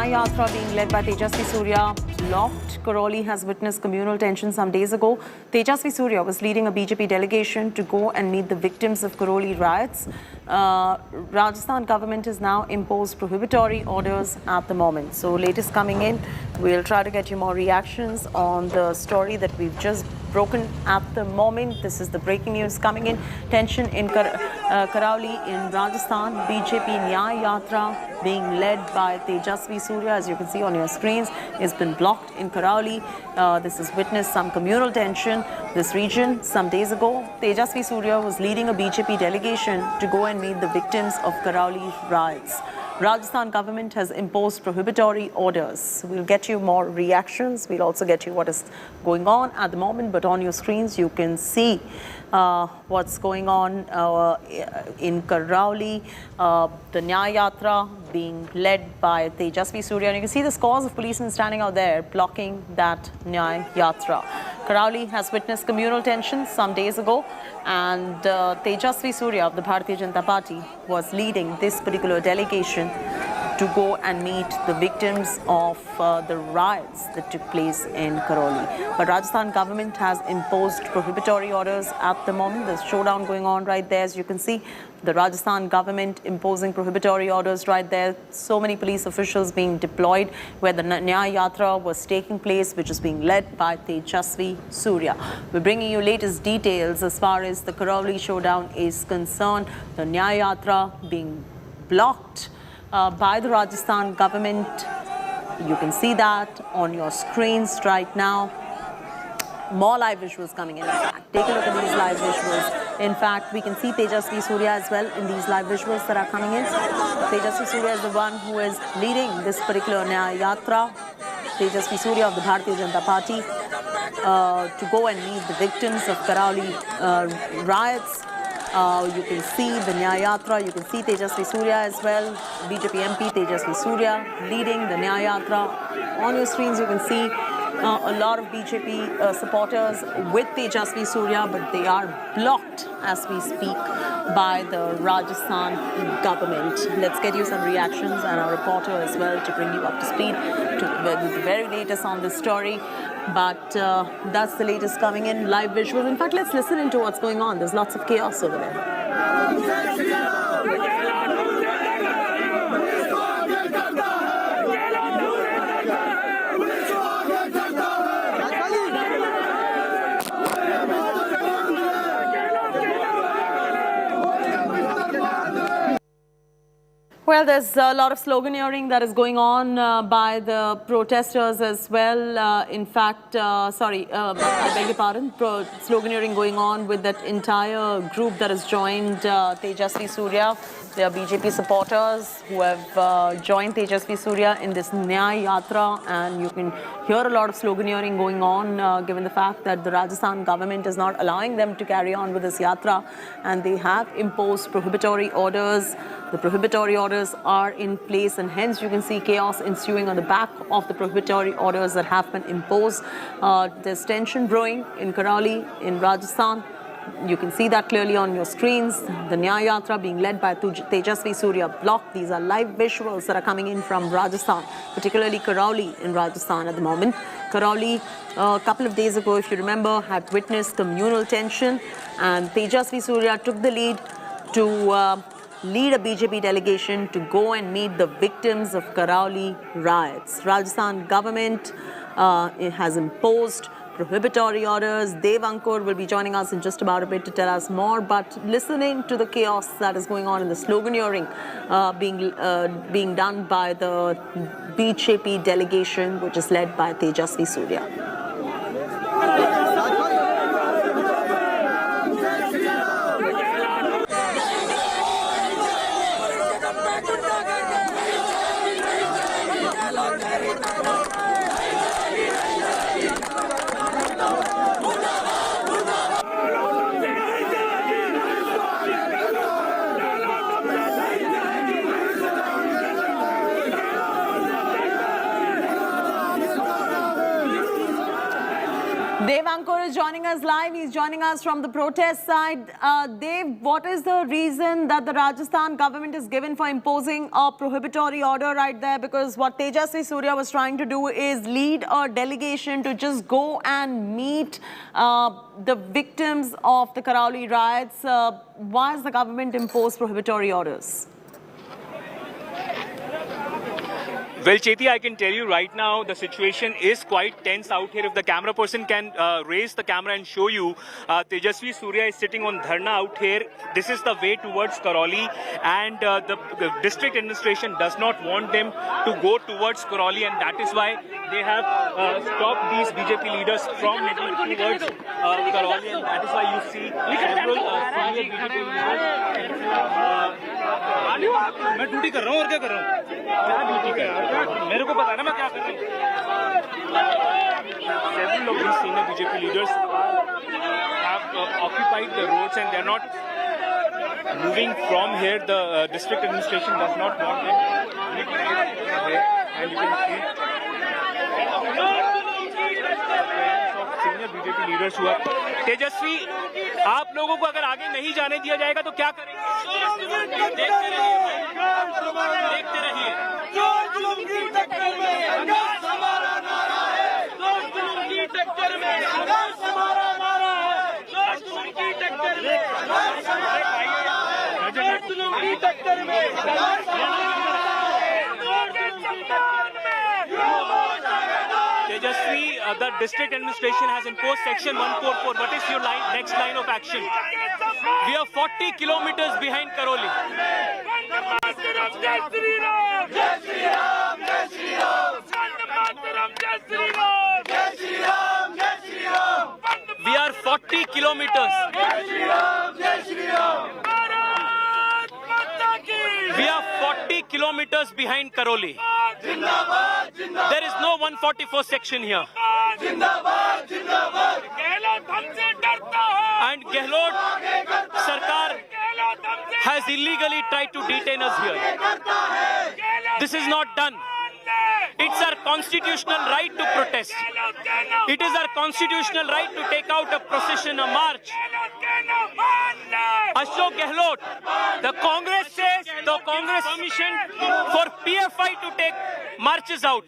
Nyay Yatra being led by Tejasvi Surya blocked. Karauli has witnessed communal tension some days ago. Tejasvi Surya was leading a BJP delegation to go and meet the victims of Karauli riots. Rajasthan government has now imposed prohibitory orders at the moment. So latest coming in, we'll try to get you more reactions on the story that we've just broken at the moment. This is the breaking news coming in. Tension in Karauli in Rajasthan. BJP Nyay Yatra being led by Tejasvi Surya, as you can see on your screens, has been blocked in Karauli. This has witnessed some communal tension. This region, some days ago, Tejasvi Surya was leading a BJP delegation to go and meet the victims of Karauli riots. Rajasthan government has imposed prohibitory orders. We'll get you more reactions. We'll also get you what is going on at the moment. But on your screens, you can see what's going on in Karauli. The Nyay Yatra being led by Tejasvi Surya. And you can see the scores of policemen standing out there blocking that Nyay Yatra. Karauli has witnessed communal tension some days ago, and Tejasvi Surya of the Bharatiya Janata Party was leading this particular delegation to go and meet the victims of the riots that took place in Karauli. But Rajasthan government has imposed prohibitory orders at the moment. There's showdown going on right there, as you can see. The Rajasthan government imposing prohibitory orders right there. So many police officials being deployed where the Nyay Yatra was taking place, which is being led by Tejasvi Surya. We're bringing you latest details as far as the Karauli showdown is concerned. The Nyay Yatra being blocked by the Rajasthan government. You can see that on your screens right now. More live visuals coming in. Take a look at these live visuals. In fact, we can see Tejasvi Surya as well in these live visuals that are coming in. Tejasvi Surya is the one who is leading this particular Nyay Yatra. Tejasvi Surya of the Bharatiya Janata Party to go and meet the victims of Karauli riots. You can see the Nyay Yatra, you can see Tejasvi Surya as well, BJP MP Tejasvi Surya leading the Nyay Yatra. On your screens you can see a lot of BJP supporters with Tejasvi Surya, but they are blocked as we speak by the Rajasthan government. Let's get you some reactions and our reporter as well to bring you up to speed with the very latest on this story. But that's the latest coming in, live visual. In fact, let's listen into what's going on. There's lots of chaos over there. Well, there's a lot of sloganeering that is going on by the protesters as well. In fact, I beg your pardon, sloganeering going on with that entire group that has joined Tejasvi Surya. They are BJP supporters who have joined Tejasvi Surya in this Nyay Yatra, and you can hear a lot of sloganeering going on given the fact that the Rajasthan government is not allowing them to carry on with this Yatra, and they have imposed prohibitory orders. The prohibitory orders are in place, and hence you can see chaos ensuing on the back of the prohibitory orders that have been imposed. There's tension brewing in Karauli in Rajasthan. You can see that clearly on your screens. The Nyay Yatra being led by Tejasvi Surya blocked. These are live visuals that are coming in from Rajasthan, particularly Karauli in Rajasthan at the moment. Karauli, a couple of days ago, if you remember, had witnessed communal tension, and Tejasvi Surya took the lead to lead a BJP delegation to go and meet the victims of Karauli riots. Rajasthan government has imposed prohibitory orders. Dev Ankur will be joining us in just about a bit to tell us more. But listening to the chaos that is going on in the sloganeering being done by the BJP delegation, which is led by Tejasvi Surya. Dev Ankur is joining us live. He's joining us from the protest side. Dev, what is the reason that the Rajasthan government is given for imposing a prohibitory order right there? Because what Tejasvi Surya was trying to do is lead a delegation to just go and meet the victims of the Karauli riots. Why has the government imposed prohibitory orders? Well, Cheti, I can tell you right now, the situation is quite tense out here. If the camera person can raise the camera and show you, Tejasvi Surya is sitting on dharna out here. This is the way towards Karauli, and the district administration does not want them to go towards Karauli, and that is why they have stopped these BJP leaders from heading towards Karauli, and that is why you see several senior BJP leaders. मैं duty कर रहा हूँ और क्या कर रहा हूँ? क्या ड्यूटी कर रहा हूँ? मेरे को पता है ना मैं क्या कर रहा हूँ. Several of these senior BJP leaders have occupied the roads and they are not moving from here. The district administration does not want them here, and you can see senior BJP leaders who are. तेजस्वी, आप लोगों को अगर आगे नहीं जाने दिया जाएगा तो क्या करेंगे? देखते रहिए. Tejasvi, the district administration has imposed section 144. What is your next line of action? We are 40 kilometers behind Karauli. We are 40 kilometers. We are 40 kilometers behind Karauli. There is no 144 section here. And Gehlot, sarkar, has illegally tried to detain us here. This is not done. It's our constitutional right to protest. It is our constitutional right to take out a procession, a march. Ashok Gehlot, the Congress says the Congress permission for PFI to take marches out.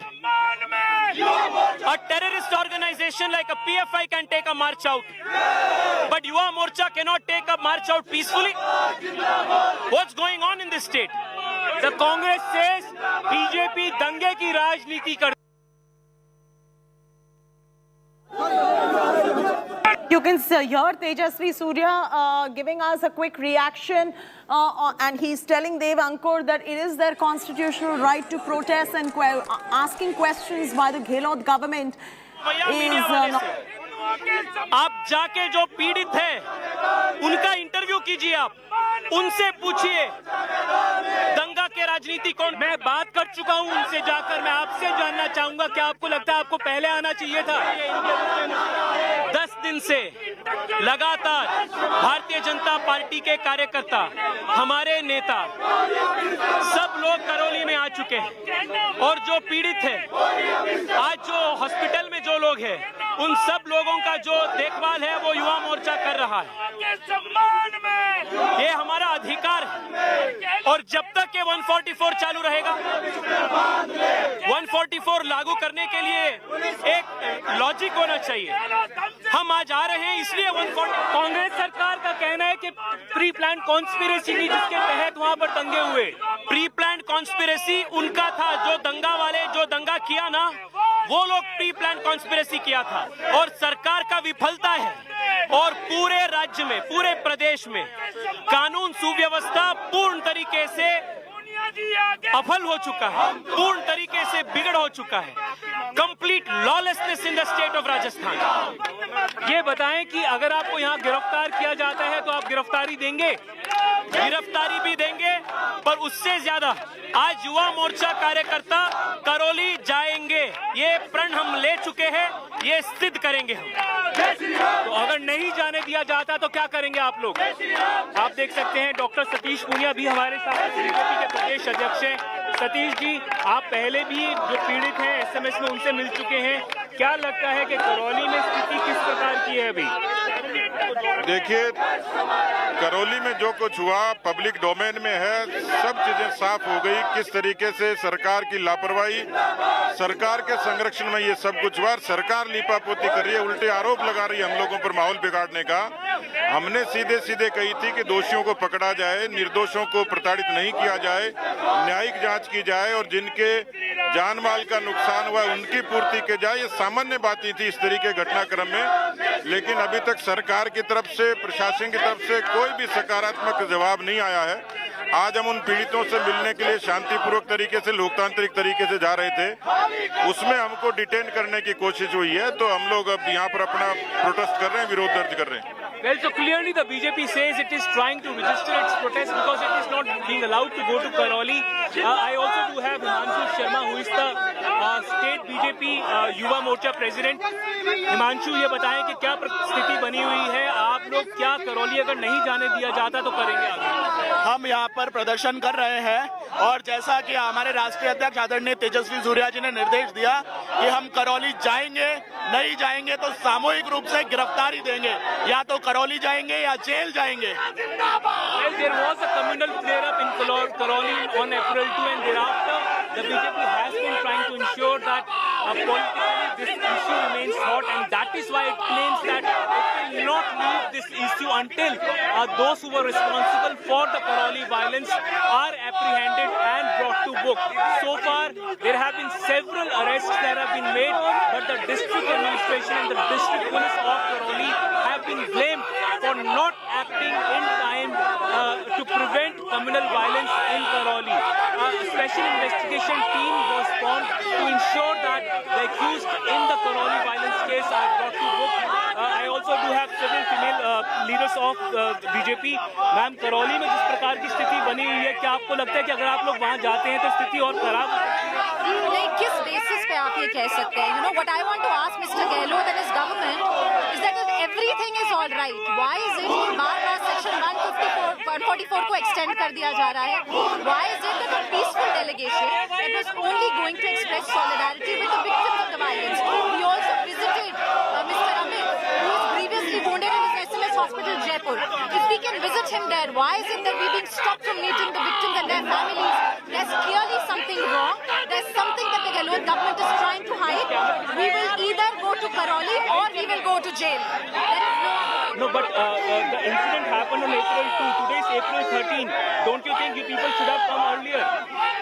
A terrorist organization like a PFI can take a march out. But Yuva Morcha cannot take a march out peacefully. What's going on in this state? The Congress says BJP dange ki rajniti kar. You can hear Tejasvi Surya giving us a quick reaction and he's telling Dev Ankur that it is their constitutional right to protest, and asking questions by the Ghelot government is आप जाके जो पीड़ित है उनका interview कीजिए, आप उनसे पूछिए दंगा के राजनीति कौन. मैं बात कर चुका हूं उनसे जाकर. मैं आपसे जानना चाहूंगा क्या आपको लगता है आपको पहले आना चाहिए था? 10 दिन से लगातार भारतीय जनता पार्टी के कार्यकर्ता, हमारे नेता, सब लोग करौली में आ चुके हैं, और जो पीड़ित है, आज जो हॉस्पिटल में जो लोग हैं, उन सब लोगों का जो देखभाल है वो युवा मोर्चा कर रहा है. ये हमारा अधिकार है, और जब तक ये 144 चालू रहेगा, 144 लागू करने के लिए एक लॉजिक होना चाहिए. हम आज आ रहे हैं इसलिए 144. कांग्रेस सरकार का कहना है कि प्री प्लान कॉन्स्पिरेसी थी जिसके तहत वहां पर दंगे हुए. प्री प्लान कॉन्स्पिरेसी उनका था, जो दंगा वाले जो दंगा किया ना, वो लोग प्री प्लान कॉन्स्पिरेसी किया था. और सरकार का विफलता है, और पूरे राज्य में, पूरे प्रदेश में कानून सुव्यवस्था पूर्ण तरीके से अफल हो चुका है, पूर्ण तरीके से बिगड़ हो चुका है. Complete lawlessness in the state of Rajasthan. ये बताएं कि अगर आपको यहाँ गिरफ्तार किया जाता है तो आप गिरफ्तारी देंगे? गिरफ्तारी भी देंगे, पर उससे ज्यादा आज युवा मोर्चा कार्यकर्ता करौली जाएंगे. ये प्रण हम ले चुके हैं, ये सिद्ध करेंगे हम. तो अगर नहीं जाने दिया जाता तो क्या करेंगे आप लोग? आप देख सकते हैं डॉक्टर सतीश पूनिया भी हमारे साथ बीजेपी के प्रदेश अध्यक्ष हैं. सतीश जी, आप पहले भी जो पीड़ित हैं एसएमएस में उनसे मिल चुके हैं, क्या लगता है कि करौली में स्थिति किस प्रकार की है अभी? देखिए, करौली में जो कुछ हुआ पब्लिक डोमेन में है, सब चीजें साफ हो गई। किस तरीके से सरकार की लापरवाही, सरकार के संरक्षण में ये सब कुछ हुआ। सरकार लीपापोती कर रही है, उल्टे आरोप लगा रही है हम लोगों पर माहौल बिगाड़ने का। हमने सीधे सीधे कही थी कि दोषियों को पकड़ा जाए, निर्दोषों को प्रताड़ित नहीं किया जाए, न्यायिक जांच की जाए और जिनके जान माल का नुकसान हुआ उनकी पूर्ति की जाए। ये सामान्य बातें थी इस तरीके घटनाक्रम में, लेकिन अभी तक सरकार की तरफ से, प्रशासन की तरफ से कोई भी सकारात्मक जवाब नहीं आया है। आज हम उन पीड़ितों से मिलने के लिए शांतिपूर्वक तरीके से, लोकतांत्रिक तरीके से जा रहे थे, उसमें हमको डिटेन करने की कोशिश हुई है, तो हम लोग अब यहाँ पर अपना प्रोटेस्ट कर रहे हैं, विरोध दर्ज कर रहे हैं। Well, so clearly the BJP says it is trying to register its protest because it is not being allowed to go to Karauli. I also do have Himanshu Sharma, who is the state BJP Yuva Morcha president. Himanshu, ये बताएं कि क्या स्थिति बनी हुई है, आप लोग क्या करौली अगर नहीं जाने दिया जाता तो करेंगे आगे? हम यहाँ पर प्रदर्शन कर रहे हैं और जैसा कि हमारे राष्ट्रीय अध्यक्ष आदरणीय तेजस्वी सूर्या जी ने निर्देश दिया कि हम करौली जाएंगे, नहीं जाएंगे तो सामूहिक रूप से गिरफ्तारी देंगे, या तो करौली जाएंगे या जेल जाएंगे। Well, there was a communal flare-up in Karauli on April 2, and thereafter the BJP has been trying to ensure that politically this issue remains hot, and that is why it claims that it will not leave this issue until those who were responsible for the Karauli violence are apprehended and brought to book. So far, there have been several arrests that have been made, but the district administration and the district police of Karauli have been blamed for not acting in time to prevent communal violence in Karauli. A special investigation team was formed to ensure that the accused in the Karauli violence case are brought to book. I also do have several female leaders of BJP. Ma'am, Karauli में जिस प्रकार की स्थिति बनी हुई है, क्या आपको लगता है कि अगर आप लोग वहाँ जाते हैं तो स्थिति और खराब हो सकती है? नहीं, किस बेसिस पे आप ये कह सकते हैं? You know what I want to ask Mr. Gehlot and his government is that if everything is all right, why is it कि बार-बार सेक्शन 144 को एक्सटेंड कर दिया जा रहा है? Why is it that a peaceful delegation that was only going to express solidarity with the victims of the violence? We also visited Mr. Amit, who was grievously wounded in his SMS hospital, Jaipur. If we can visit him there, why is it that we're being stopped from meeting the victims and their families? There's clearly something wrong. There's something that the Ghelot government is trying to hide. We will either go to Karauli or we will go to jail. No, but the incident happened on April 2. Today is April 13. Don't you think you people should have come earlier?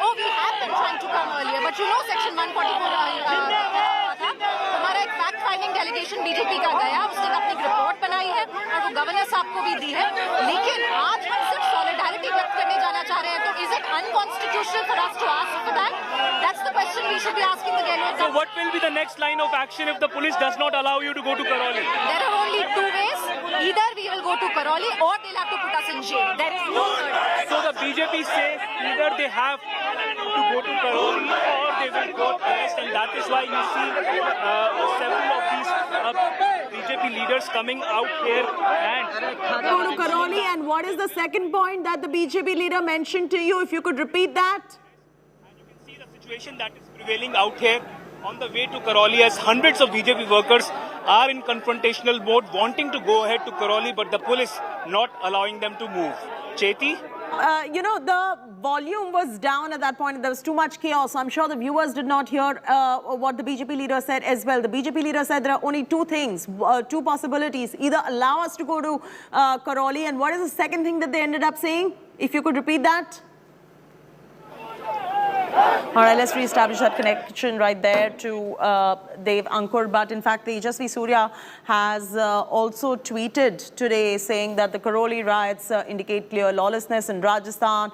Oh, we have been trying to come earlier, but you know Section 144 हमारा एक fact finding delegation BJP का गया, उसने अपनी report बनाई है और वो गवर्नर साहब को भी दी है, लेकिन आज हम सिर्फ सॉलिडारिटी व्यक्त करने जाना चाह रहे हैं, तो is it unconstitutional for us to ask for that? That's the question we should be asking the Ghelot. So what will be the next line of action if the police does not allow you to go to Karauli? There are only two ways. Either we will go to Karauli or they'll have to put us in jail. There is no third. So the BJP says either they have to go to Karauli or they will go arrest, and that is why you see several of these BJP leaders coming out here and Go to Karauli. And what is the second point that the BJP leader mentioned to you? If you could repeat that. see the situation that is prevailing out here on the way to Karauli, as hundreds of BJP workers are in confrontational mode, wanting to go ahead to Karauli, but the police not allowing them to move. Cheti? You know, the volume was down at that point. There was too much chaos. I'm sure the viewers did not hear what the BJP leader said as well. The BJP leader said there are only two things, two possibilities. Either allow us to go to Karauli, and what is the second thing that they ended up saying? If you could repeat that. All right, let's re-establish that connection right there to Dev Ankur. But in fact, Tejasvi Surya has also tweeted today saying that the Karauli riots indicate clear lawlessness in Rajasthan.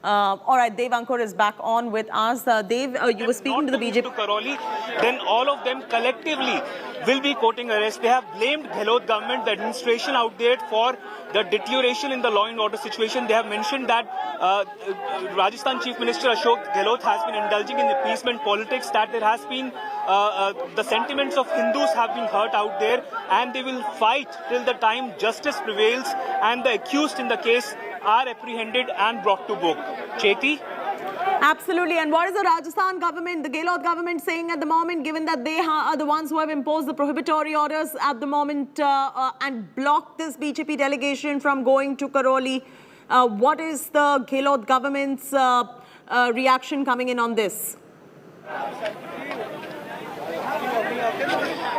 All right, Dev Ankur is back on with us. Dev, you were speaking to the BJP. To Karauli, then all of them collectively will be quoting arrest. They have blamed Ghelot government, the administration out there, for the deterioration in the law and order situation. They have mentioned that Rajasthan Chief Minister Ashok Gehlot has been indulging in appeasement politics, that there has been the sentiments of Hindus have been hurt out there, and they will fight till the time justice prevails and the accused in the case are apprehended and brought to book. Cheti? Absolutely. And what is the Rajasthan government, the Gehlot government saying at the moment, given that they are the ones who have imposed the prohibitory orders at the moment and blocked this BJP delegation from going to Karauli? What is the Gehlot government's reaction coming in on this?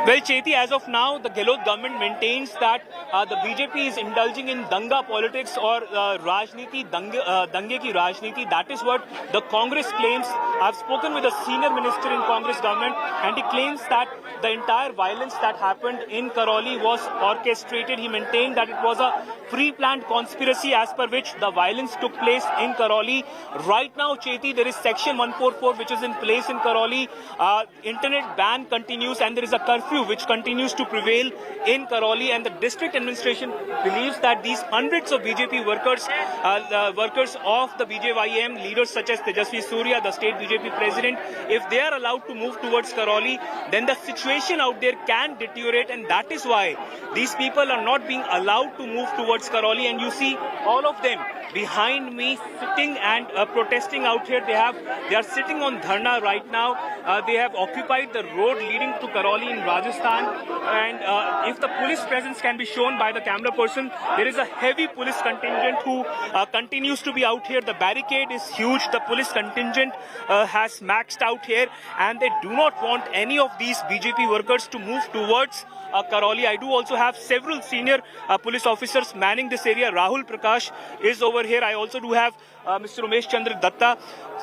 Well, Cheti, as of now, the Ghelot government maintains that the BJP is indulging in danga politics or rajniti, dange ki rajniti. That is what the Congress claims. I've spoken with a senior minister in Congress government, and he claims that the entire violence that happened in Karauli was orchestrated. He maintained that it was a pre-planned conspiracy as per which the violence took place in Karauli. Right now, Cheti, there is Section 144 which is in place in Karauli. Internet ban continues and there is a curfew which continues to prevail in Karauli, and the district administration believes that these hundreds of BJP workers, workers of the BJYM leaders such as Tejasvi Surya, the state BJP president, if they are allowed to move towards Karauli, then the situation out there can deteriorate, and that is why these people are not being allowed to move towards Karauli. And you see all of them behind me sitting and protesting out here. They are sitting on dharna right now. They have occupied the road leading to Karauli in Rajasthan, and if the police presence can be shown by the camera person, there is a heavy police contingent who continues to be out here. The barricade is huge. The police contingent has maxed out here, and they do not want any of these BJP workers to move towards Karauli. I do also have several senior police officers manning this area. Rahul Prakash is over here. I also do have Mr. Umesh Chandra Datta.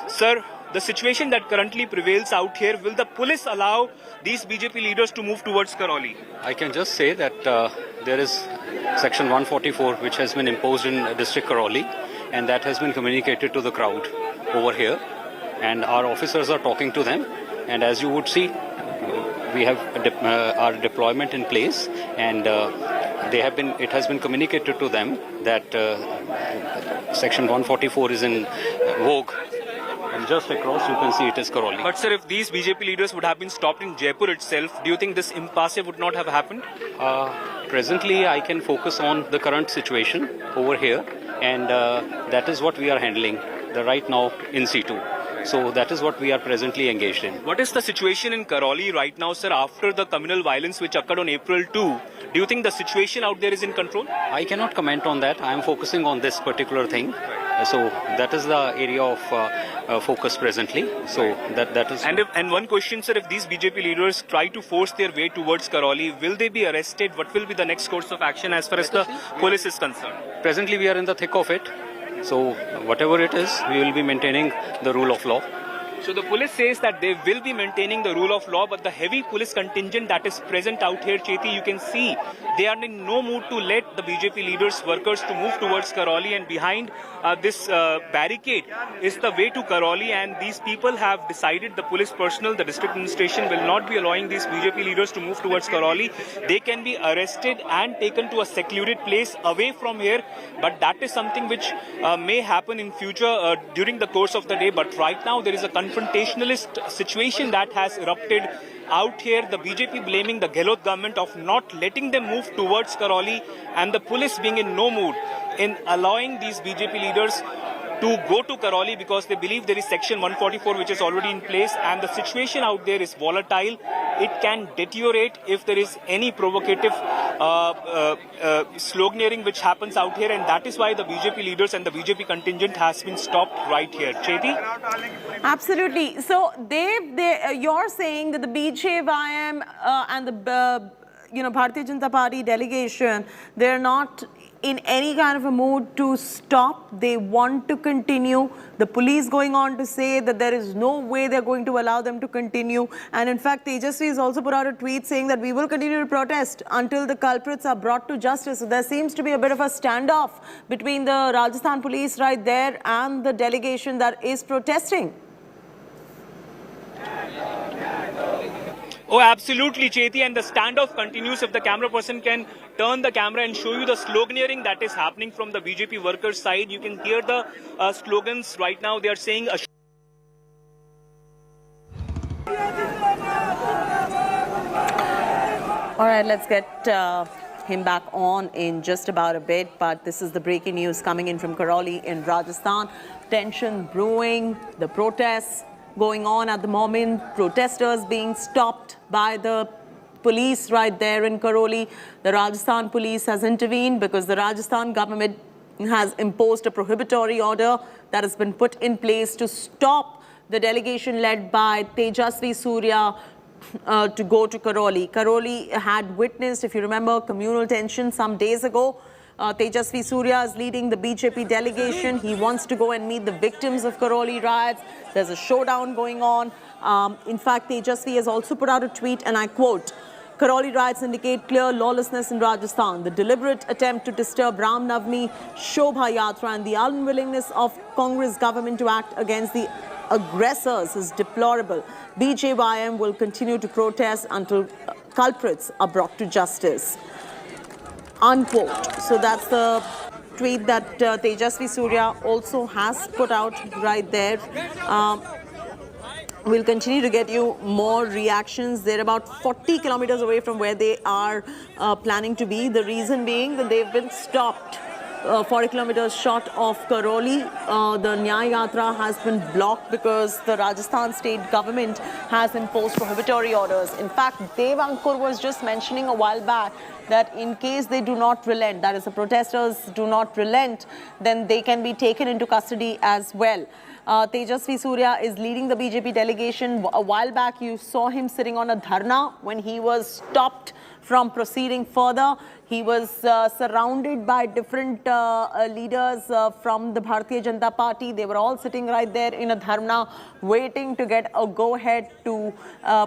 Sir, the situation that currently prevails out here, will the police allow these BJP leaders to move towards Karauli? I can just say that there is Section 144 which has been imposed in District Karauli, and that has been communicated to the crowd over here, and our officers are talking to them, and as you would see, we have our deployment in place, and it has been communicated to them that Section 144 is in vogue. And just across, you can see it is Karauli. But sir, if these BJP leaders would have been stopped in Jaipur itself, do you think this impasse would not have happened? Presently, I can focus on the current situation over here, and that is what we are handling right now in situ. So that is what we are presently engaged in. What is the situation in Karauli right now, sir, after the communal violence which occurred on April 2? Do you think the situation out there is in control? I cannot comment on that. I am focusing on this particular thing. So that is the area of focus presently. So that is. And one question, sir, if these BJP leaders try to force their way towards Karauli, will they be arrested? What will be the next course of action as far as the police is concerned? Presently, we are in the thick of it. So whatever it is, we will be maintaining the rule of law. So the police says that they will be maintaining the rule of law, but the heavy police contingent that is present out here, Cheti, you can see they are in no mood to let the BJP leaders, workers to move towards Karauli, and behind this barricade is the way to Karauli, and these people have decided, the police personnel, the district administration will not be allowing these BJP leaders to move towards Karauli. They can be arrested and taken to a secluded place away from here, but that is something which may happen in future during the course of the day. But right now there is a confrontationalist situation that has erupted out here. The BJP blaming the Ghelot government of not letting them move towards Karauli, and the police being in no mood in allowing these BJP leaders to go to Karauli because they believe there is Section 144 which is already in place, and the situation out there is volatile. It can deteriorate if there is any provocative sloganeering which happens out here, and that is why the BJP leaders and the BJP contingent has been stopped right here. Cheti? Absolutely. So you're saying that the BJYM and the Bharatiya Janata Party delegation, they're not in any kind of a mood to stop. They want to continue. The police going on to say that there is no way they're going to allow them to continue. And in fact, Tejasvi has also put out a tweet saying that we will continue to protest until the culprits are brought to justice. So there seems to be a bit of a standoff between the Rajasthan police right there and the delegation that is protesting. Oh, absolutely, Cheti, and the standoff continues. If the camera person can turn the camera and show you the sloganeering that is happening from the BJP workers' side, you can hear the slogans right now. They are saying All right, let's get him back on in just about a bit, but this is the breaking news coming in from Karauli in Rajasthan. Tension brewing, the protests going on at the moment, protesters being stopped by the police right there in Karauli. The Rajasthan police has intervened because the Rajasthan government has imposed a prohibitory order that has been put in place to stop the delegation led by Tejasvi Surya to go to Karauli. Karauli had witnessed, if you remember, communal tension some days ago. Tejasvi Surya is leading the BJP delegation. He wants to go and meet the victims of Karauli riots. There's a showdown going on. In fact, Tejasvi has also put out a tweet, and I quote, "Karauli riots indicate clear lawlessness in Rajasthan. The deliberate attempt to disturb Ram Navami, Shobha Yatra and the unwillingness of Congress government to act against the aggressors is deplorable. BJYM will continue to protest until culprits are brought to justice." Unquote. So that's the tweet that Tejasvi Surya also has put out right there. We'll continue to get you more reactions. They're about 40 kilometers away from where they are planning to be. The reason being that they've been stopped 40 kilometers short of Karauli. The Nyay Yatra has been blocked because the Rajasthan state government has imposed prohibitory orders. In fact, Dev Ankur was just mentioning a while back that in case they do not relent, that is, the protesters do not relent, then they can be taken into custody as well. Tejasvi Surya is leading the BJP delegation. A while back, you saw him sitting on a dharna when he was stopped from proceeding further. He was surrounded by different leaders from the Bharatiya Janata Party. They were all sitting right there in a dharna, waiting to get a go-ahead to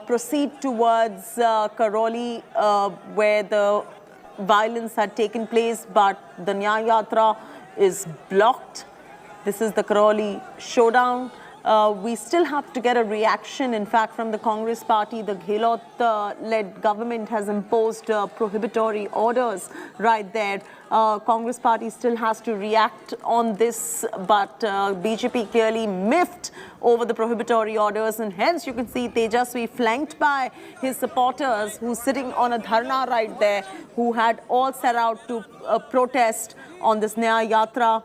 proceed towards Karauli, where the violence had taken place, but the Nyay Yatra is blocked. This is the Karauli showdown. We still have to get a reaction. In fact, from the Congress party, the Gehlot-led government has imposed prohibitory orders right there. Congress party still has to react on this, but BJP clearly miffed over the prohibitory orders, and hence you can see Tejasvi flanked by his supporters who's sitting on a dharna right there, who had all set out to protest on this Nyay Yatra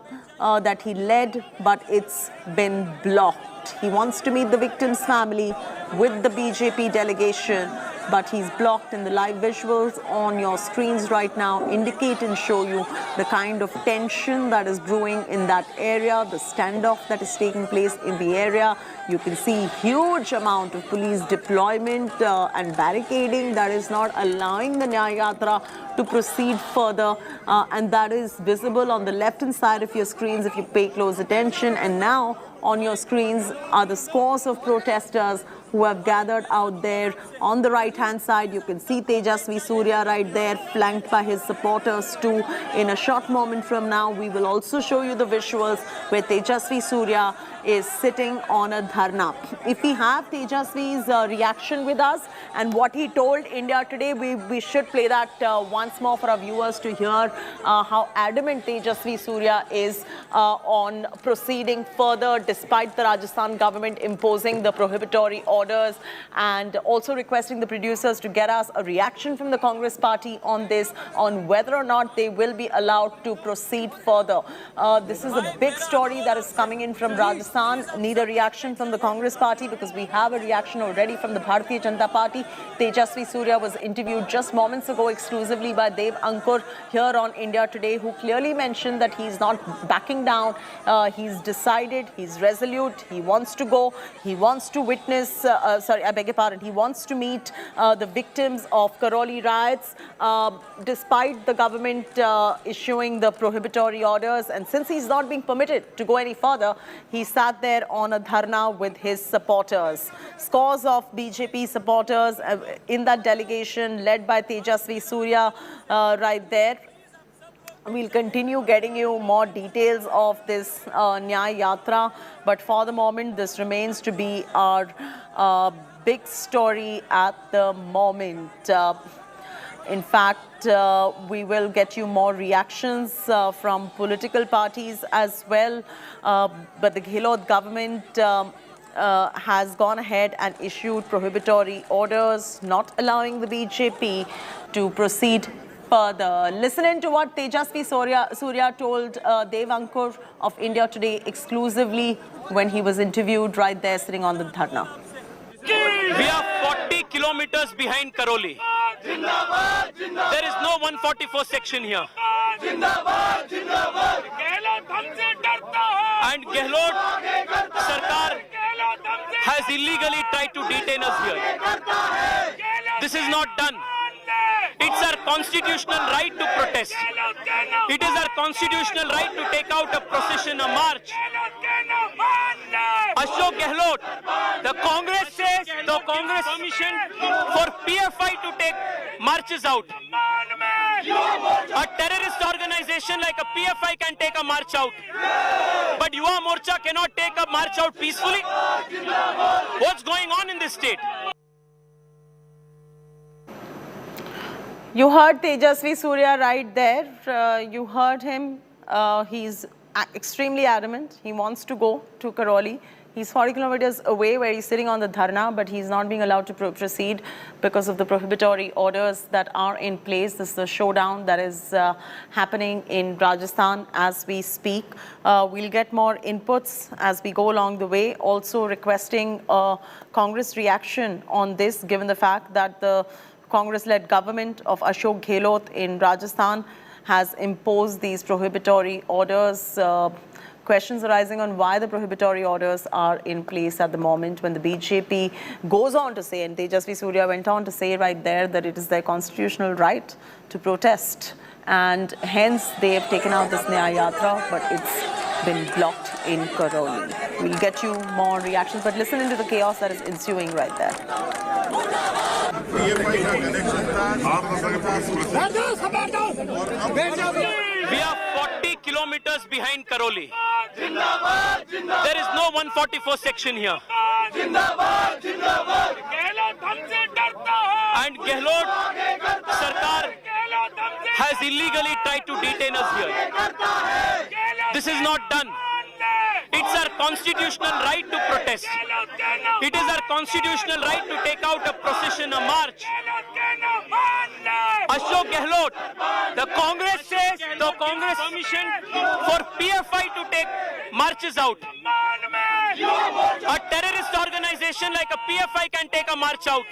that he led, but it's been blocked. He wants to meet the victim's family with the BJP delegation, but he's blocked, and the live visuals on your screens right now indicate and show you the kind of tension that is brewing in that area, the standoff that is taking place in the area. You can see huge amount of police deployment and barricading that is not allowing the Nyay Yatra to proceed further, and that is visible on the left-hand side of your screens if you pay close attention. And now on your screens are the scores of protesters who have gathered out there. On the right-hand side, you can see Tejasvi Surya right there, flanked by his supporters too. In a short moment from now, we will also show you the visuals where Tejasvi Surya is sitting on a dharna. If we have Tejasvi's reaction with us and what he told India today, we should play that once more for our viewers to hear how adamant Tejasvi Surya is on proceeding further despite the Rajasthan government imposing the prohibitory orders, and also requesting the producers to get us a reaction from the Congress party on this, on whether or not they will be allowed to proceed further. This is a big story that is coming in from Rajasthan. Need a reaction from the Congress party because we have a reaction already from the Bharatiya Janata Party. Tejasvi Surya was interviewed just moments ago exclusively by Dev Ankur here on India Today, who clearly mentioned that he's not backing down. He's decided, he's resolute, he wants to go, he wants to witness, he wants to meet the victims of Karauli riots despite the government issuing the prohibitory orders. And since he's not being permitted to go any further, he sat there on a dharna with his supporters. Scores of BJP supporters in that delegation led by Tejasvi Surya right there. We'll continue getting you more details of this Nyay Yatra, but for the moment, this remains to be our big story at the moment. In fact, we will get you more reactions from political parties as well, but the Ghelot government has gone ahead and issued prohibitory orders, not allowing the BJP to proceed further. Listen in to what Tejasvi Surya told Dev Ankur of India Today exclusively when he was interviewed right there sitting on the dharna. We are 40 kilometers behind Karauli. There is no 144 section here. And Gehlot sarkar has illegally tried to detain us here. This is not done. It's our constitutional right to protest. It is our constitutional right to take out a procession, a march. Ashok Gehlot, the Congress says the Congress permission for PFI to take marches out. A terrorist organization like a PFI can take a march out. But Yuva Morcha cannot take a march out peacefully. What's going on in this state? You heard Tejasvi Surya right there. You heard him. He's extremely adamant. He wants to go to Karauli. He's 40 kilometers away where he's sitting on the dharna, but he's not being allowed to proceed because of the prohibitory orders that are in place. This is the showdown that is happening in Rajasthan as we speak. We'll get more inputs as we go along the way. Also requesting a Congress reaction on this, given the fact that the Congress-led government of Ashok Gehlot in Rajasthan has imposed these prohibitory orders. Questions arising on why the prohibitory orders are in place at the moment, when the BJP goes on to say, and Tejasvi Surya went on to say right there, that it is their constitutional right to protest, and hence they have taken out this Nyay Yatra, but it's been blocked in Karauli. We'll get you more reactions, but listen into the chaos that is ensuing right there. We are 40 kilometers behind Karauli. There is no 144 section here. And Gehlot sarkar has illegally tried to detain us here. This is not done. It's our constitutional right to protest. It is our constitutional right to take out a procession, a march. Ashok Gehlot, the Congress says the Congress permission for PFI to take marches out. A terrorist organization like a PFI can take a march out.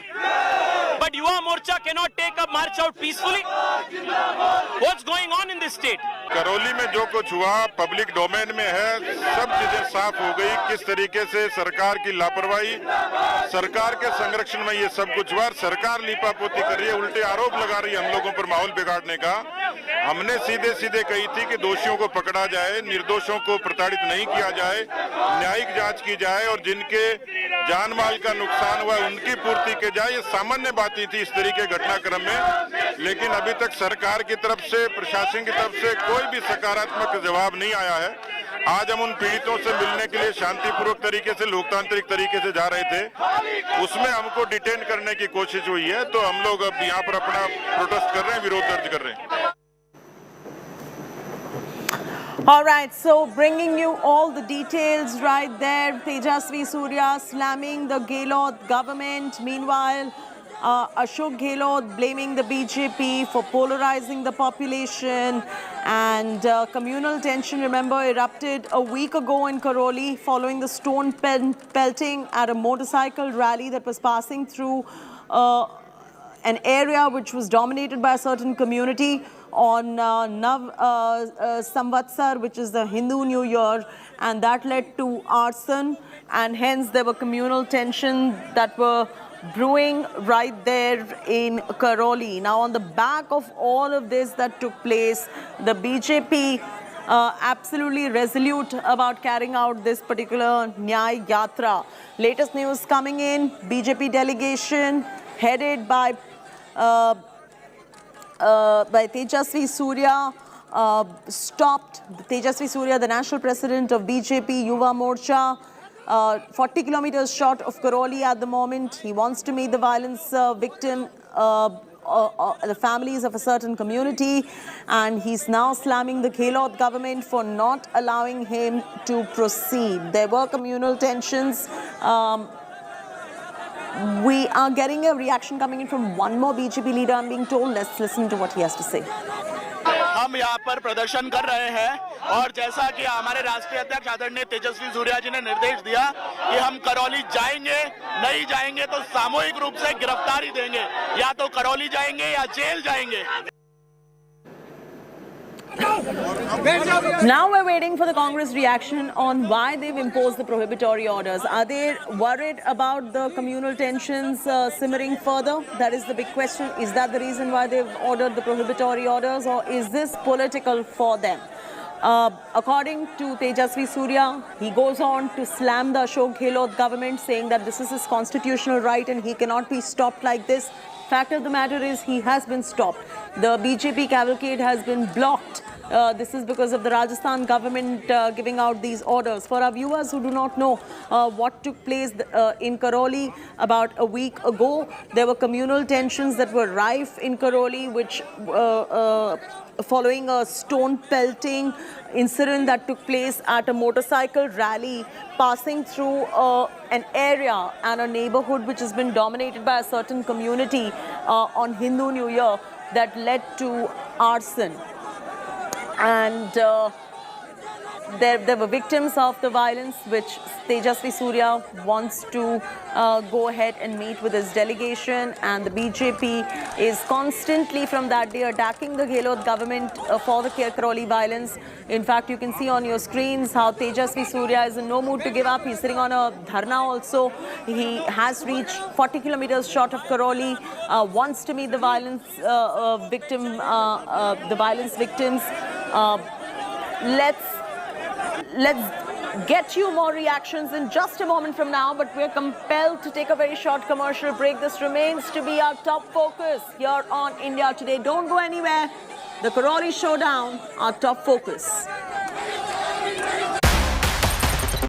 But Yuva Morcha cannot take a march out peacefully. What's going on in this state? Karauli में जो कुछ हुआ public domain में है, सब चीजें साफ हो गई। किस तरीके से सरकार की लापरवाही, सरकार के संरक्षण में ये सब कुछ हुआ। सरकार लीपापोती कर रही है, उल्टे आरोप लगा रही है हम लोगों पर माहौल बिगाड़ने का। हमने सीधे सीधे कही थी कि दोषियों को पकड़ा जाए, निर्दोषों को प्रताड़ित नहीं किया जाए, न्यायिक जांच की जाए और जिनके जान माल का नुकसान हुआ उनकी पूर्ति की जाए। ये सामान्य बात ही थी इस तरीके घटनाक्रम में, लेकिन अभी तक सरकार की तरफ से, प्रशासन की तरफ से कोई भी सकारात्मक जवाब नहीं आया है। आज हम उन पीड़ितों से मिलने के लिए शांतिपूर्वक तरीके से, लोकतांत्रिक तरीके से जा रहे थे, उसमें हमको डिटेन करने की कोशिश हुई है, तो हम लोग अब यहाँ पर अपना प्रोटेस्ट कर रहे हैं, विरोध दर्ज कर रहे हैं। All right, so bringing you all the details right there. Tejasvi Surya slamming the Ghelot government. Meanwhile, Ashok Gehlot blaming the BJP for polarizing the population, and communal tension, remember, erupted a week ago in Karauli following the stone-pelting at a motorcycle rally that was passing through an area which was dominated by a certain community on Nav Samvatsar, which is the Hindu New Year, and that led to arson, and hence there were communal tension that were brewing right there in Karauli. Now, on the back of all of this that took place, the BJP absolutely resolute about carrying out this particular Nyay Yatra. Latest news coming in, BJP delegation headed by Tejasvi Surya stopped. Tejasvi Surya, the national president of BJP Yuva Morcha, 40 kilometers short of Karauli at the moment. He wants to meet the violence victim, the families of a certain community, and he's now slamming the Ghelot government for not allowing him to proceed. There were communal tensions. We are getting a reaction coming in from one more BJP leader, I'm being told. Let's listen to what he has to say. हम यहाँ पर प्रदर्शन कर रहे हैं और जैसा कि हमारे राष्ट्रीय अध्यक्ष आदरणीय तेजस्वी सूर्या जी ने निर्देश दिया कि हम करौली जाएंगे, नहीं जाएंगे तो सामूहिक रूप से गिरफ्तारी देंगे, या तो करौली जाएंगे या जेल जाएंगे। Now we're waiting for the Congress reaction on why they've imposed the prohibitory orders. Are they worried about the communal tensions simmering further? That is the big question. Is that the reason why they've ordered the prohibitory orders, or is this political for them? According to Tejasvi Surya, he goes on to slam the Gehlot government, saying that this is his constitutional right and he cannot be stopped like this. Fact of the matter is, he has been stopped. The BJP cavalcade has been blocked. This is because of the Rajasthan government giving out these orders. For our viewers who do not know what took place in Karauli about a week ago, there were communal tensions that were rife in Karauli, which following a stone-pelting incident that took place at a motorcycle rally passing through an area and a neighbourhood which has been dominated by a certain community on Hindu New Year, that led to arson. And there were victims of the violence, which Tejasvi Surya wants to go ahead and meet with his delegation, and the BJP is constantly from that day attacking the Ghelot government for the Karauli violence. In fact, you can see on your screens how Tejasvi Surya is in no mood to give up. He's sitting on a dharna also. He has reached 40 kilometers short of Karauli, wants to meet the violence victims. Let's get you more reactions in just a moment from now, but we're compelled to take a very short commercial break. This remains to be our top focus here on India Today. Don't go anywhere. The Karauli Showdown, our top focus.